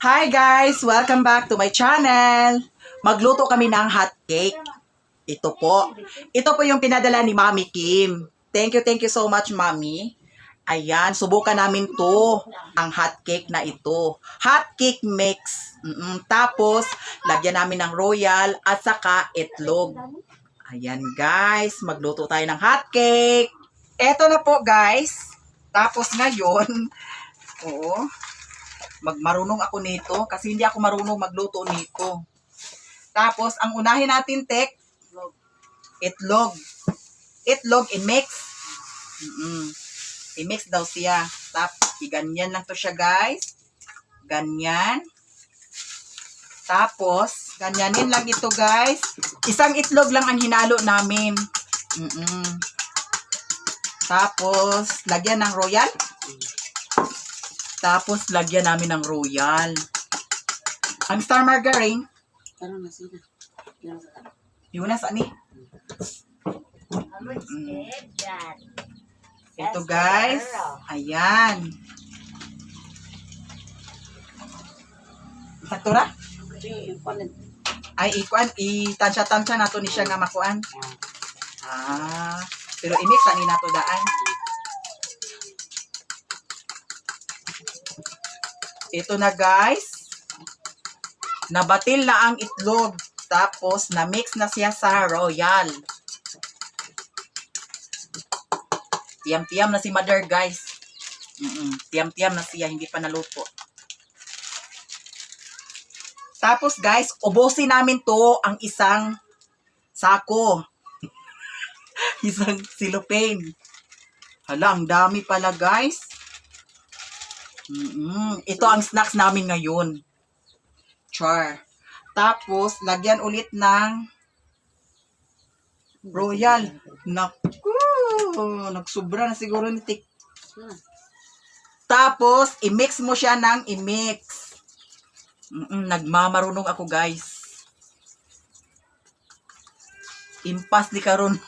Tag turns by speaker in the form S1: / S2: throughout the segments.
S1: Hi guys! Welcome back to my channel! Magluto kami ng hot cake. Ito po. Ito po yung pinadala ni Mami Kim. Thank you so much, Mami. Ayan, subukan namin to, ang hot cake na ito. Hot cake mix. Tapos, lagyan namin ng royal at saka itlog. Ayan guys, magluto tayo ng hot cake. Ito na po guys. Tapos ngayon, oo, marunong ako nito kasi hindi ako marunong magluto nito. Tapos, ang unahin natin, tek, itlog. Itlog, i-mix. I-mix daw siya. Tapos, ganyan lang to siya, guys. Ganyan. Tapos, ganyanin lang ito, guys. Isang itlog lang ang hinalo namin. Tapos, lagyan ng royal. Tapos, lagyan namin ng royal. Ang star margarine. Yun na sa ni. Ito guys. Ayan. Satura? Ay, itansya-tansya na to ni siya nga makuan. Pero i-mix ani na to daan. Ito na guys. Nabatil na ang itlog. Tapos, na-mix na siya sa royal. Tiyam-tiyam na si mother guys. Tiyam-tiyam na siya. Hindi pa naluto. Tapos guys, ubusin namin to ang isang sako. Isang silopane. Hala, ang dami pala guys. Ito ang snacks namin ngayon. Char. Tapos, lagyan ulit ng royal. Naku! Nagsubra na siguro ni Tik. Tapos, i-mix mo siya ng i-mix. Nagmamarunong ako, guys. Impas di karon.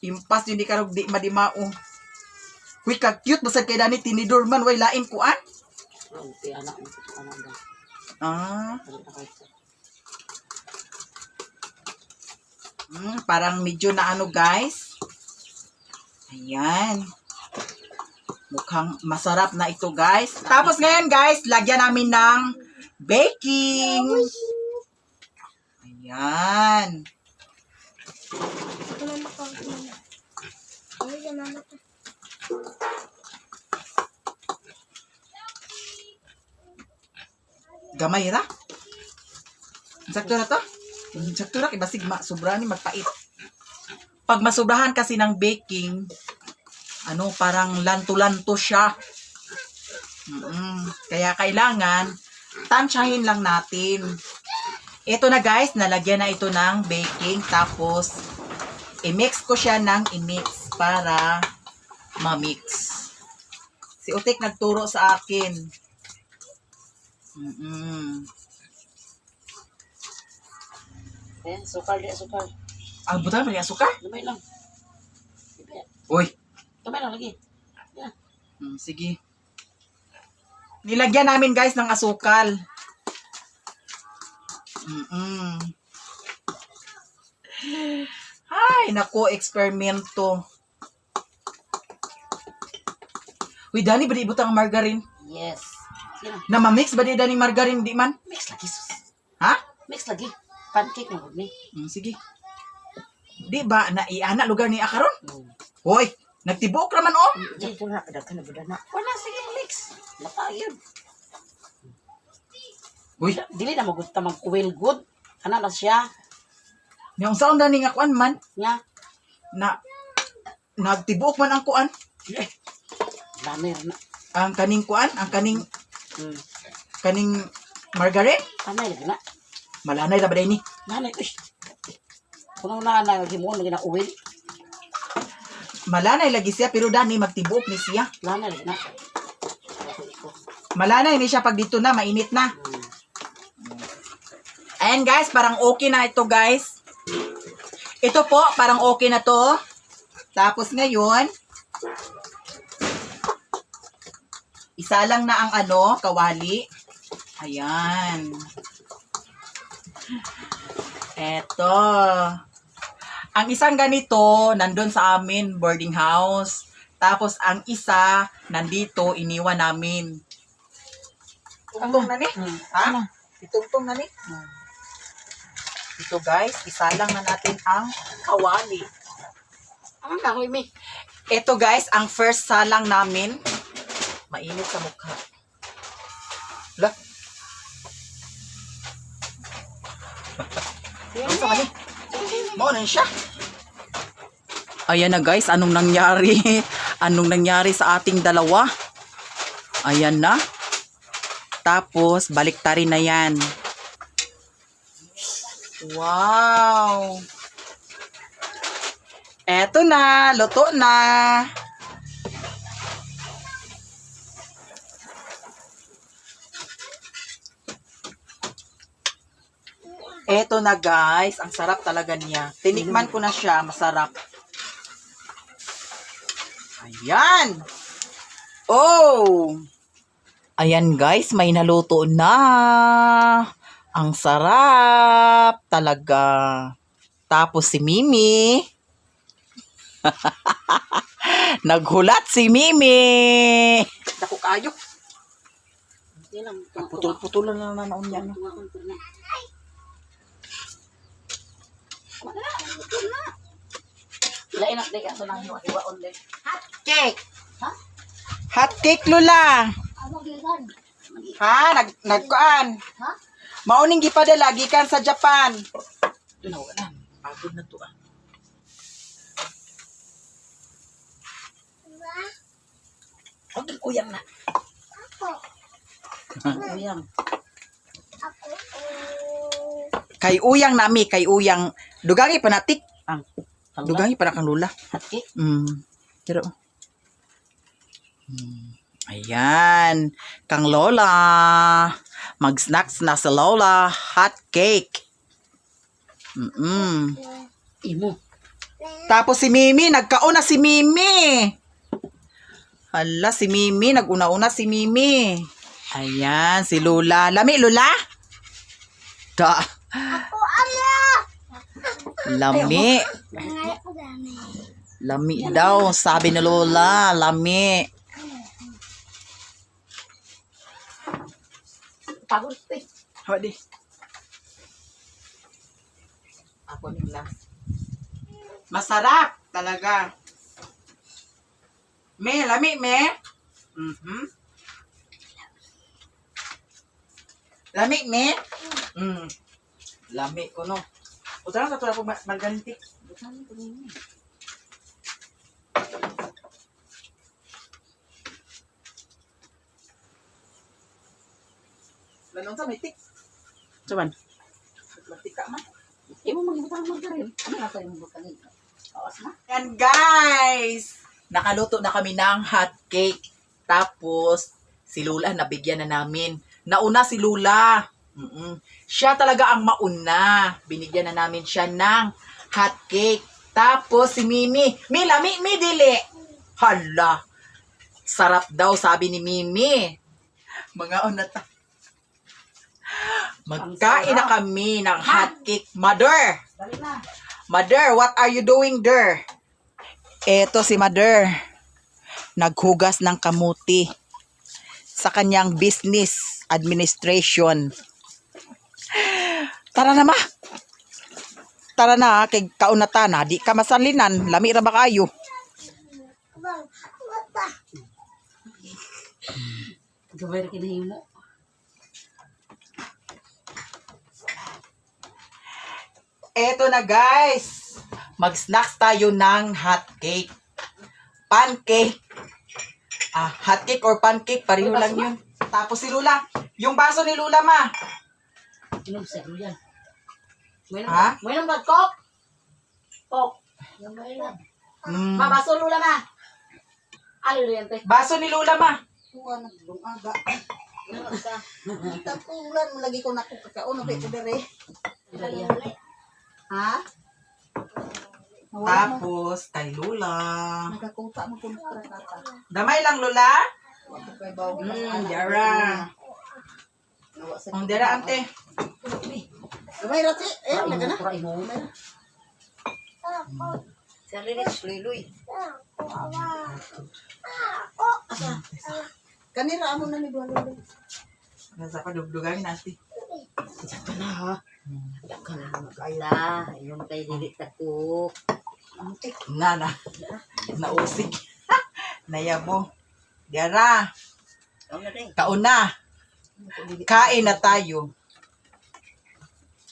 S1: Impas yun di karon di madimao. Uy, ka-cute. Basta kay Dani, tinidor man. Way, lain kuan. Parang medyo na ano guys. Ayan. Mukhang masarap na ito guys. Tapos ngayon guys, lagyan namin ng baking. Ayan. Gamay ra. Sakto na to. Sakto na, ibasig sobra ni magpait. Pag masubrahan kasi ng baking, parang lanto-lanto siya. Kaya kailangan, tansyahin lang natin. Ito na guys, nalagyan na ito ng baking. Tapos, i-mix ko siya ng i-mix para ma-mix. Si Utik nagturo sa akin.
S2: Sukar dia sukar.
S1: Buta ba niya asukar?
S2: Lamay lang.
S1: Uy.
S2: Lamay lang lagi. Yeah.
S1: Sige. Nilagyan namin guys ng asukal. Ay, naku, eksperimento. Uy, Dani, ba di ibutang margarine?
S2: Yes. Sige na.
S1: Na ma-mix ba di Dani margarine, di man?
S2: Mix lagi sus.
S1: Ha?
S2: Mix lagi. Pancake na ni.
S1: Sige. Di ba, naiana lugar ni Akaron? Hoy, nagtibok raman oh.
S2: Diyan ko na, kadaghan na budana. Wala, sige, mix. Matayon.
S1: Uy,
S2: Dili na magunta mag-well good. Kana na siya.
S1: yung sound Dani nga kuan man,
S2: Nga.
S1: na nagtibok man ang kuan.
S2: Lamer na.
S1: Ang kaning kuan, ang kaning margarine.
S2: Kanay lagi na.
S1: Malanay ra ba ni?
S2: Nanay, uy. Kung na himuon, lagi na uwil.
S1: Malanay lagi siya pero Dani magtibok ni siya.
S2: Lanay lagi na.
S1: Malanay ni siya pag dito na mainit na. Ayan guys, parang okay na ito guys. Ito po, parang okay na to. Tapos ngayon, isa lang na ang kawali. Ayan. Eto. Ang isang ganito, nandun sa amin, boarding house. Tapos, ang isa, nandito, iniwan namin. Tungtong na ni? Ha? Itungtong na ni? Ito guys, isa lang na natin ang kawali.
S2: Ang kahoy, mi.
S1: Ito guys, ang first salang namin. Mainit sa mukha. Hala. Ano sa kanya? Maunan siya. Ayan na guys, anong nangyari? Anong nangyari sa ating dalawa? Ayan na. Tapos, baliktarin na yan. Wow! Eto na, luto na. Eto na guys, ang sarap talaga niya. Tinikman ko na siya, masarap. Ayan! Oh! Ayan guys, may naluto na. Ang sarap talaga. Tapos si Mimi. Naghulat si Mimi. Dako kayo.
S2: Hindi lang.
S1: Putol-putulan na naon yan.
S2: Lain na, dek. Ito lang yung iwaon, dek.
S1: Cake. Hot cake, Lula. Ha? Nagkuan.
S2: Ha?
S1: Mauning gipadala gikan sa Japan. Ito na, wala. Pagod na to ah. Huwag uyang na.
S2: Uyang.
S1: Kay uyang nami, kay uyang. Dugangi pa natik.
S2: Ang.
S1: Dugangi pa na kang Lula.
S2: Hati.
S1: Pero. Ayan. Kang Lola. Mag-snacks na sa Lola. Hot cake.
S2: Imo.
S1: Tapos si Mimi, nagkauna si Mimi. Hala, si Mimi, naguna-una si Mimi. Ayan, si Lula. Lami, Lula? Da. Lami. Lami daw, sabi ni Lola. Lami.
S2: Pagod, dek.
S1: Hadi. Ako ni last. Masarap talaga. Me, lami, me. Lami, me. Lami ko, no. Uta lang sa po margarintik. Lanong sa may tik. Cuman. Matik ka man.
S2: Imo magibutang margarin. Ano nga tayo magibutang ito? Awas na.
S1: And guys, nakaluto na kami ng hot cake. Tapos, si Lula, nabigyan na namin. Nauna si Lula. Siya talaga ang mauna. Binigyan na namin siya ng hot cake. Tapos, si Mimi. Lami, dili. Hala. Sarap daw, sabi ni Mimi. Mga unata. Magkain na kami ng hot cake. Mother!
S2: Dali na.
S1: Mother, what are you doing there? Eto si Mother. Naghugas ng kamuti sa kanyang business administration. Tara na ma. Tara na, kay kaunatan na. Di ka masanlinan. Lami ra ba kayo?
S2: Gawin ka na himo.
S1: Eto na guys. Mag-snacks tayo ng hot cake. Pancake. Hot cake or pancake, pareho lang yun. Tapos si Lula. Yung baso ni Lula, ma.
S2: Inom sa yan.
S1: Ha?
S2: May nang kok. Kok. Yung may lang. Mabaso Lula na. Alin yan, te?
S1: Baso ni Lula, ma.
S3: Tuwa na dong aga. Tapulan mo lagi ko nakukakaon na ko dere. Ha?
S1: Tapos, kay Lula.
S3: Nakakuta mo kung kata.
S1: Damay lang, Lula.
S3: Kay bawo.
S1: Yara. Ang dira, ante.
S3: Gamay ra si. Eh, naga na.
S2: Kurai mo.
S3: Kanira amo na ni Dualo.
S1: Nasa pa dugdugan ate.
S2: Saka na ha. Saka na magkala. Yung kay dili tako.
S1: Na. Nausig. Nayabo. Dira. Kauna. Kain na tayo.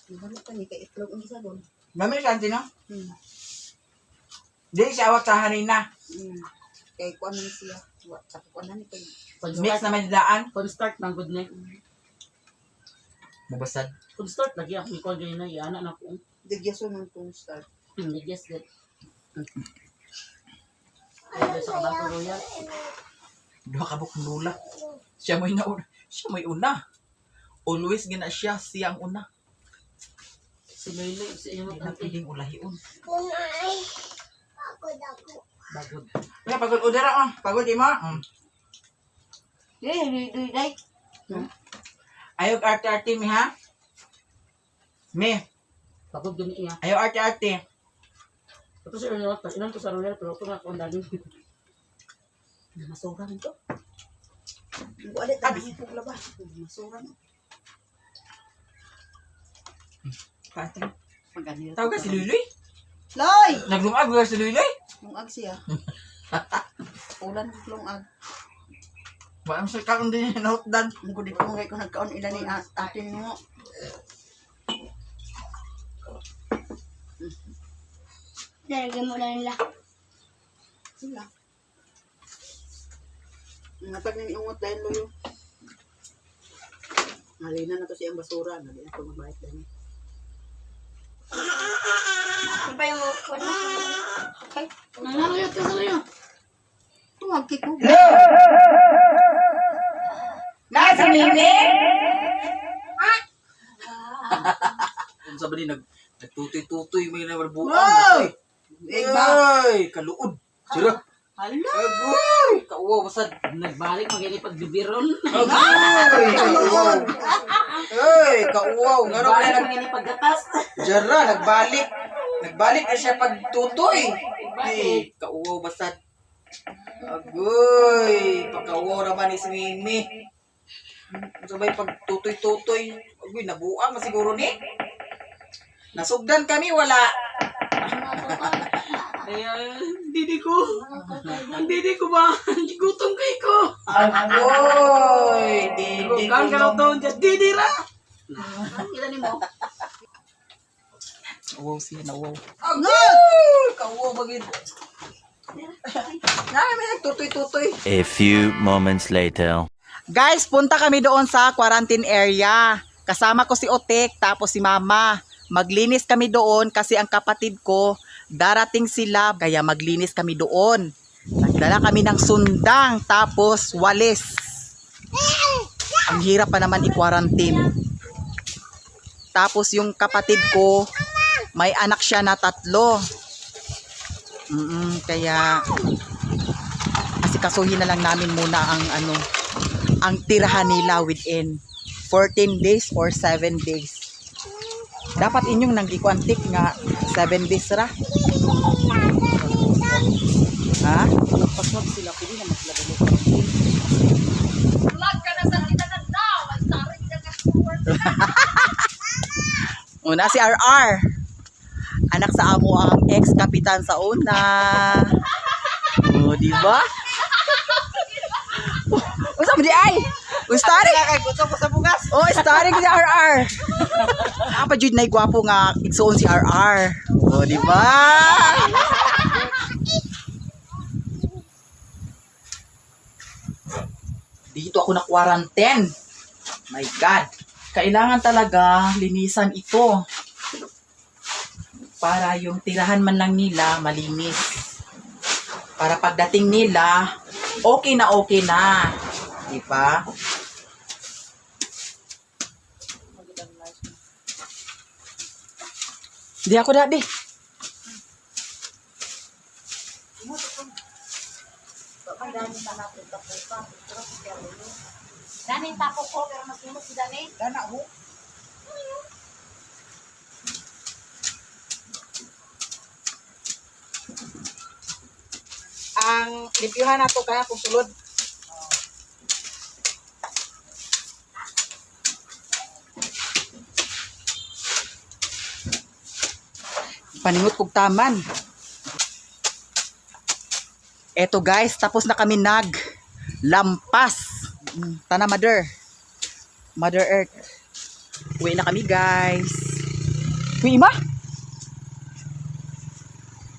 S3: Wala pa ni kay itlog ang isa doon.
S1: Mami, kanti no?
S3: Hmm.
S1: Di siya awat sa harina.
S3: Kay kuan man siya. Wa sa kuan ni kay
S1: Mix naman daan.
S2: Kung start ng good night.
S1: Mabasad.
S2: Kung start lagi ako ikaw ganyan na iana na ko.
S3: digyason ng tong start.
S2: Yes, good. Ay, sa kabato royal.
S1: Duha ka bukong lula. Siya mo'y nauna. Siya mo'y una. Always gina siya. Siya ang una.
S2: Si Loyloy, si iyo
S1: Hindi na
S2: magkante.
S1: piling ulahiun.
S2: Bagod.
S1: Kaya pagod udara ah. Pagod ima.
S2: Day.
S1: Ayaw arte-arte mi ha. Mi.
S2: Bagod gani iya.
S1: Ayaw arte-arte.
S2: Ito si Royal, ilan to sa Royal, pero ito na ako ang daging. Namasura nito.
S3: Ngo alit ta ni pug labas. Masura no.
S2: Magani.
S1: Tawag ka si Luloy.
S3: Loy!
S1: Naglungag ba si Luloy?
S3: Lungag siya. Ulan lungag.
S1: Ba ang sakang din yung nautdan.
S3: Ngo dito mo kay ko nagkaon ila ni atin mo.
S4: Lalagyan mo na nila.
S3: Sila. Natag ni ingot dahil loyo. Nalina na to siyang basura. Nalina to mabayad dahil.
S4: Ano pa yung wala? Okay.
S2: Nangarayot ka sa layo.
S3: Tuwag kiko.
S1: Nasa Mimi! Kung sabi ni, nagtutoy-tutoy may nabarbuang.
S3: Wow! Iba.
S1: Ay, kaluod. Sira.
S3: Hala.
S1: Agoy! Kauwaw, basad.
S2: Nagbalik magani pagbibiron.
S1: Agoy! Kauwaw. Ay, kauwaw. Ngano ba
S2: Nagbalik
S1: na
S2: magani paggatas.
S1: Jara, nagbalik. Nagbalik na siya pagtutoy. Ay, kauwaw, basad. Agoy! Pagkauwaw naman ni si Mimi. Sabay pagtutoy-tutoy. Agoy, nabuang na siguro ni. Nasugdan kami, wala.
S2: Ay, didi ko. Ang didi ko ba? Gutom kay ko.
S1: Agoy! Didi
S2: Kan kalau taon dyan, didi ra.
S3: Ilan ni mo?
S1: Wow, siya na wow.
S3: Agoy!
S1: Kauwaw, bagid. May nagtutoy-tutoy.
S5: A few moments later.
S1: Guys, punta kami doon sa quarantine area. Kasama ko si Otek, tapos si Mama. Maglinis kami doon kasi ang kapatid ko, darating sila, kaya maglinis kami doon. Nagdala kami ng sundang, tapos walis. Ang hirap pa naman i-quarantine. Tapos yung kapatid ko, may anak siya na 3. Kaya asikasuhin na lang namin muna ang tirahan nila within 14 days or 7 days. Dapat inyong nangikwantik nga 7 days ra. Ha?
S3: Paswag sila pili na maglabalo.
S4: Vlog ka na sa kita na daw. Magsarit ka na.
S1: Una si RR. Anak sa amo ang ex-kapitan sa una. Di ba? Usap di ay. Starring kay gusto ko sa bugas. Oh, starring si RR. Apa jud nay gwapo nga igsuon si RR. Oh, di ba? Dito ako na quarantine. My God. Kailangan talaga linisan ito. Para yung tirahan man lang nila malinis. Para pagdating nila, okay na okay na. Di ba? Di ako dati.
S4: Daming tapo ko pero mas
S2: Sino si Dani?
S1: Dana ho. Ang limpyuhan na to kaya kung sulod. Paningot kog taman. Eto guys, tapos na kami lampas. Tana Mother. Mother Earth. Uwi na kami guys. Uy, ima.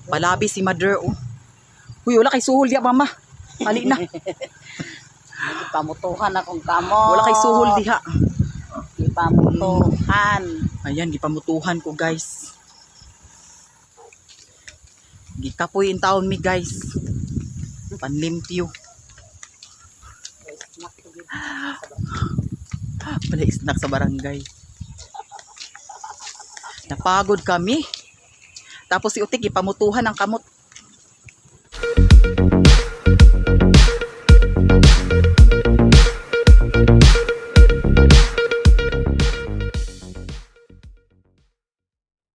S1: Palabi si Mother oh. Uy, wala kay suhol diya mama. Hali na.
S2: Pamutuhan akong kamot.
S1: Wala kay suhol diha.
S2: Pamutuhan.
S1: Ayan, gipamutuhan ko guys. Gikapoy in taon mi guys. Panlimpyo. Wala snack sa barangay. Napagod kami. Tapos si Utik, ipamutuhan ang kamot.